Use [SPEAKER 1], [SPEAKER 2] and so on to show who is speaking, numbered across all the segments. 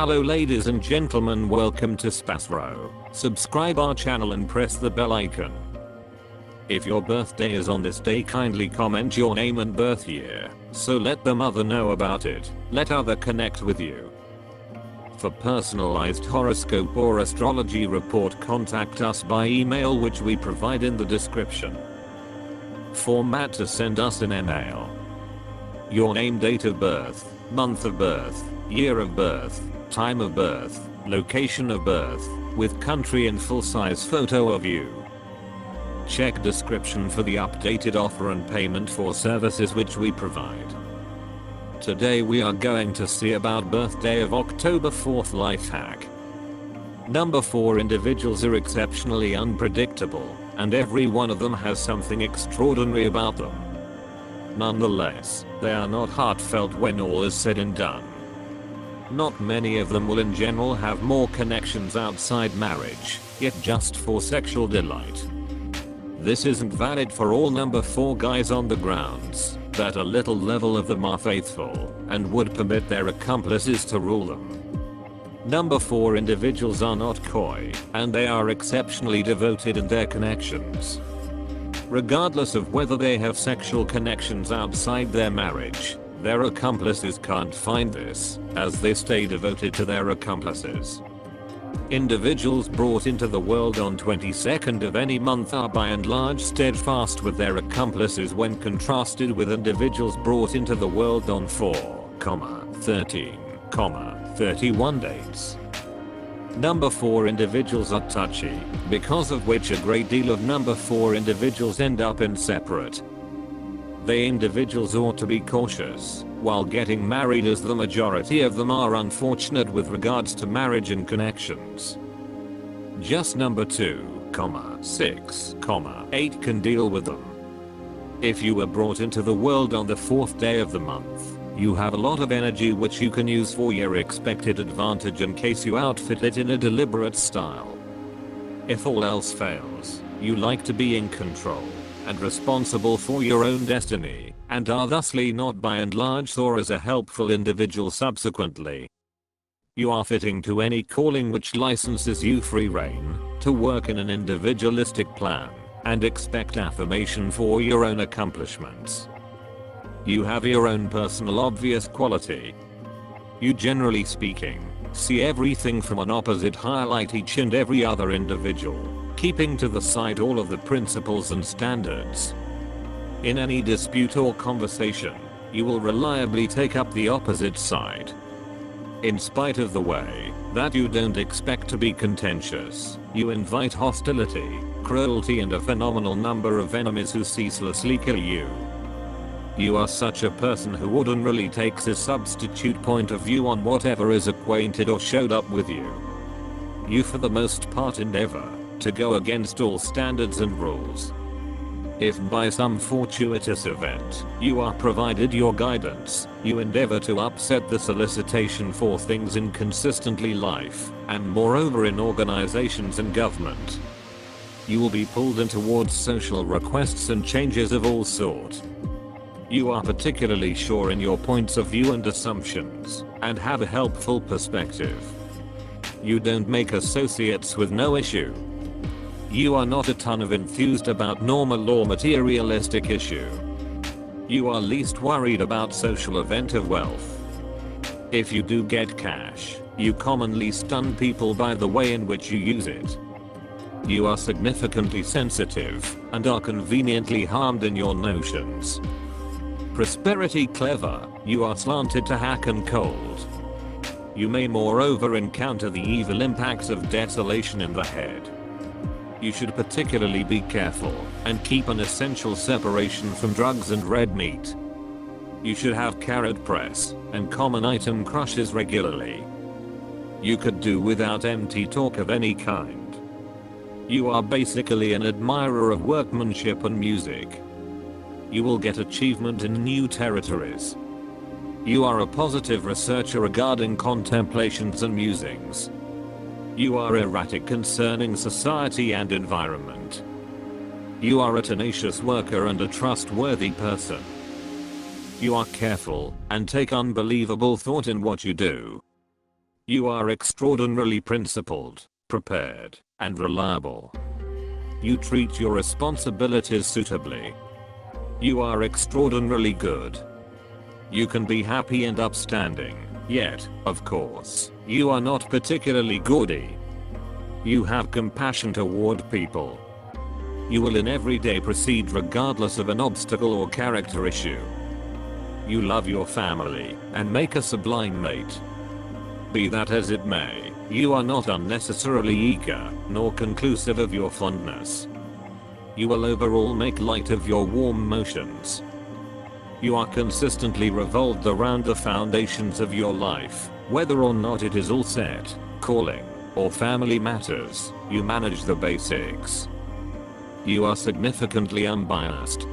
[SPEAKER 1] Hello ladies and gentlemen, welcome to SPASRO. Subscribe our channel and press the bell icon. If your birthday is on this day, kindly comment your name and birth year, so let the mother know about it. Let other connect with you. For personalized horoscope or astrology report, contact us by email, which we provide in the description. Format to send us an email: your name, date of birth, month of birth, year of birth, time of birth, location of birth, with country and full-size photo of you. Check description for the updated offer and payment for services which we provide. Today we are going to see about birthday of October 4th life hack. Number 4 individuals are exceptionally unpredictable, and every one of them has something extraordinary about them. Nonetheless, they are not heartfelt when all is said and done. Not many of them will in general have more connections outside marriage, yet just for sexual delight. This isn't valid for all number 4 guys on the grounds that a little level of them are faithful and would permit their accomplices to rule them. Number 4 individuals are not coy, and they are exceptionally devoted in their connections. Regardless of whether they have sexual connections outside their marriage, their accomplices can't find this, as they stay devoted to their accomplices. Individuals brought into the world on 22nd of any month are by and large steadfast with their accomplices when contrasted with individuals brought into the world on 4, 13, 31 dates. Number 4 individuals are touchy, because of which a great deal of number 4 individuals end up in separate. They individuals ought to be cautious while getting married, as the majority of them are unfortunate with regards to marriage and connections. Just number 2, 6, 8 can deal with them. If you were brought into the world on the 4th day of the month, you have a lot of energy which you can use for your expected advantage in case you outfit it in a deliberate style. If all else fails, you like to be in control and responsible for your own destiny, and are thusly not by and large saw as a helpful individual subsequently. You are fitting to any calling which licenses you free rein to work in an individualistic plan and expect affirmation for your own accomplishments. You have your own personal obvious quality. You, generally speaking, see everything from an opposite, highlight each and every other individual, keeping to the side all of the principles and standards. In any dispute or conversation, you will reliably take up the opposite side. In spite of the way that you don't expect to be contentious, you invite hostility, cruelty, and a phenomenal number of enemies who ceaselessly kill you. You are such a person who ordinarily takes a substitute point of view on whatever is acquainted or showed up with you. You for the most part endeavor to go against all standards and rules. If by some fortuitous event you are provided your guidance, you endeavor to upset the solicitation for things in consistently life, and moreover in organizations and government. You will be pulled in towards social requests and changes of all sort. You are particularly sure in your points of view and assumptions, and have a helpful perspective. You don't make associates with no issue. You are not a ton of enthused about normal or materialistic issue. You are least worried about social event of wealth. If you do get cash, you commonly stun people by the way in which you use it. You are significantly sensitive and are conveniently harmed in your notions. Prosperity clever, you are slanted to hack and cold. You may moreover encounter the evil impacts of desolation in the head. You should particularly be careful and keep an essential separation from drugs and red meat. You should have carrot press and common item crushes regularly. You could do without empty talk of any kind. You are basically an admirer of workmanship and music. You will get achievement in new territories. You are a positive researcher regarding contemplations and musings. You are erratic concerning society and environment. You are a tenacious worker and a trustworthy person. You are careful and take unbelievable thought in what you do. You are extraordinarily principled, prepared, and reliable. You treat your responsibilities suitably. You are extraordinarily good. You can be happy and upstanding, yet, of course, you are not particularly gaudy. You have compassion toward people. You will in every day proceed regardless of an obstacle or character issue. You love your family and make a sublime mate. Be that as it may, you are not unnecessarily eager, nor conclusive of your fondness. You will overall make light of your warm motions. You are consistently revolved around the foundations of your life, whether or not it is all set, calling, or family matters, you manage the basics. You are significantly unbiased.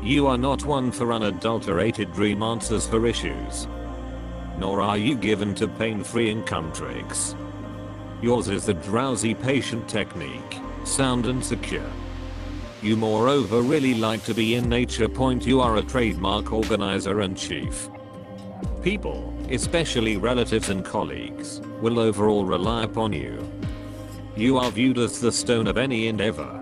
[SPEAKER 1] You are not one for unadulterated dream answers for issues. Nor are you given to pain-free income tricks. Yours is the drowsy patient technique, sound and secure. You moreover really like to be in nature. You are a trademark organizer and chief. People, especially relatives and colleagues, will overall rely upon you. You are viewed as the stone of any endeavor.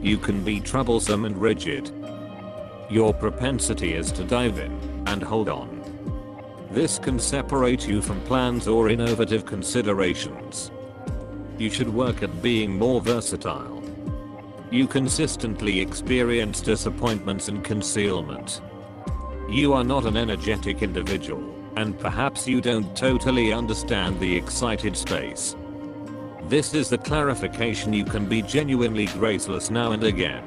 [SPEAKER 1] You can be troublesome and rigid. Your propensity is to dive in and hold on. This can separate you from plans or innovative considerations. You should work at being more versatile. You consistently experience disappointments and concealment. You are not an energetic individual, and perhaps you don't totally understand the excited space. This is the clarification: you can be genuinely graceless now and again.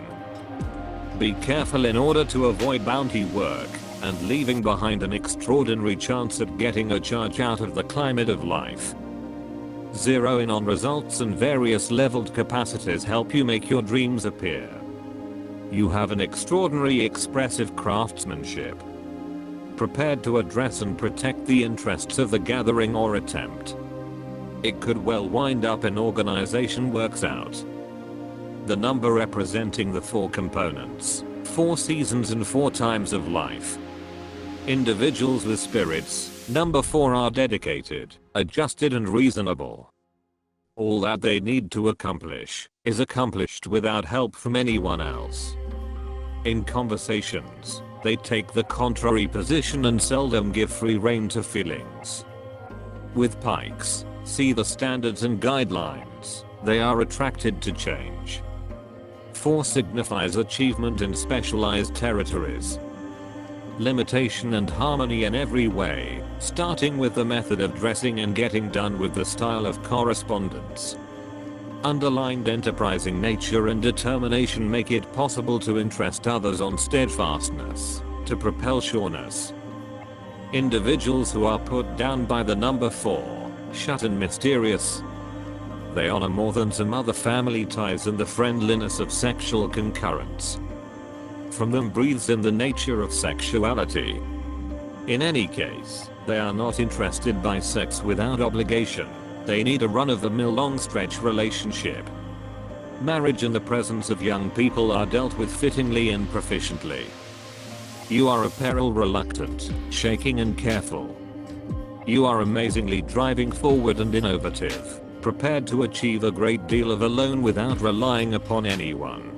[SPEAKER 1] Be careful in order to avoid bounty work and leaving behind an extraordinary chance at getting a charge out of the climate of life. Zero in on results, and various leveled capacities help you make your dreams appear. You have an extraordinary expressive craftsmanship. Prepared to address and protect the interests of the gathering or attempt. It could well wind up an organization works out. The number representing the 4 components, 4 seasons and 4 times of life. Individuals with spirits, number 4, are dedicated, adjusted and reasonable. All that they need to accomplish is accomplished without help from anyone else. In conversations, they take the contrary position and seldom give free rein to feelings. With pikes, see the standards and guidelines, they are attracted to change. 4 signifies achievement in specialized territories. Limitation and harmony in every way, starting with the method of dressing and getting done with the style of correspondence. Underlined enterprising nature and determination make it possible to interest others on steadfastness, to propel sureness. Individuals who are put down by the number 4, shut and mysterious. They honor more than some other family ties and the friendliness of sexual concurrence. From them breathes in the nature of sexuality. In any case, they are not interested by sex without obligation. They need a run-of-the-mill long-stretch relationship. Marriage and the presence of young people are dealt with fittingly and proficiently. You are apparel reluctant, shaking and careful. You are amazingly driving forward and innovative, prepared to achieve a great deal of alone without relying upon anyone.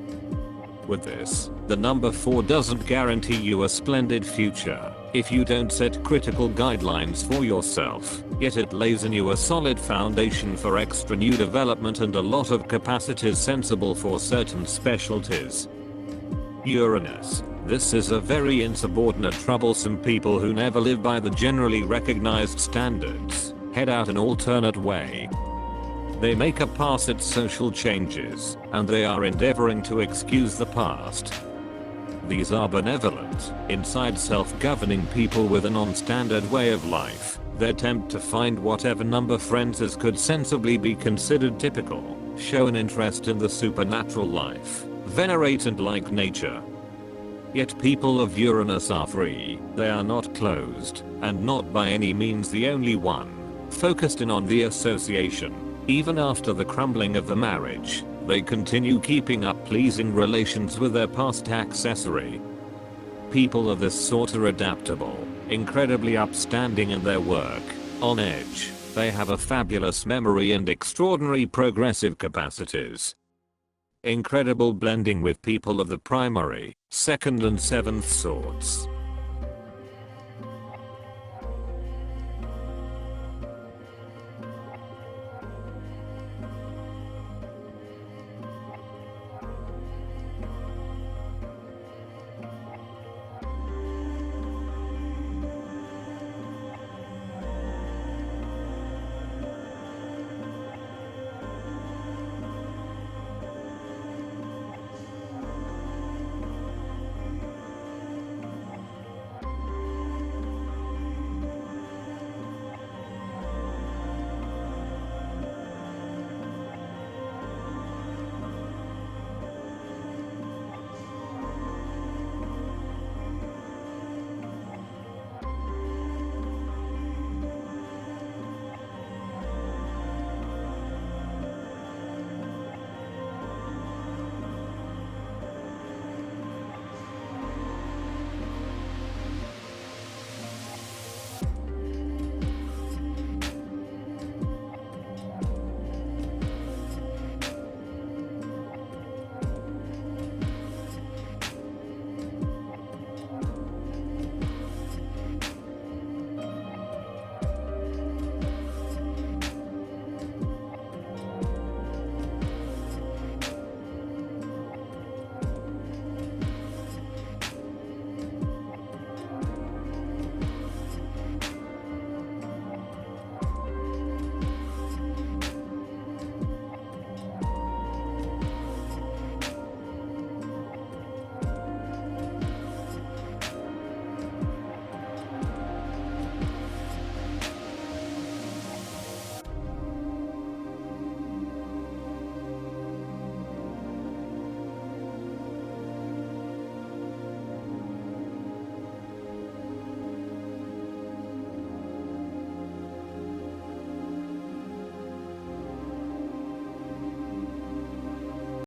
[SPEAKER 1] With this, the number 4 doesn't guarantee you a splendid future if you don't set critical guidelines for yourself, yet it lays in you a solid foundation for extra new development and a lot of capacities sensible for certain specialties. Uranus. This is a very insubordinate, troublesome people who never live by the generally recognized standards, head out an alternate way. They make a pass at social changes, and they are endeavoring to excuse the past. These are benevolent, inside self-governing people with a non-standard way of life. They attempt to find whatever number friends could sensibly be considered typical, show an interest in the supernatural life, venerate and like nature. Yet people of Uranus are free, they are not closed, and not by any means the only one, focused in on the association. Even after the crumbling of the marriage, they continue keeping up pleasing relations with their past accessory. People of this sort are adaptable, incredibly upstanding in their work, on edge, They have a fabulous memory and extraordinary progressive capacities. Incredible blending with people of the primary, second and seventh sorts.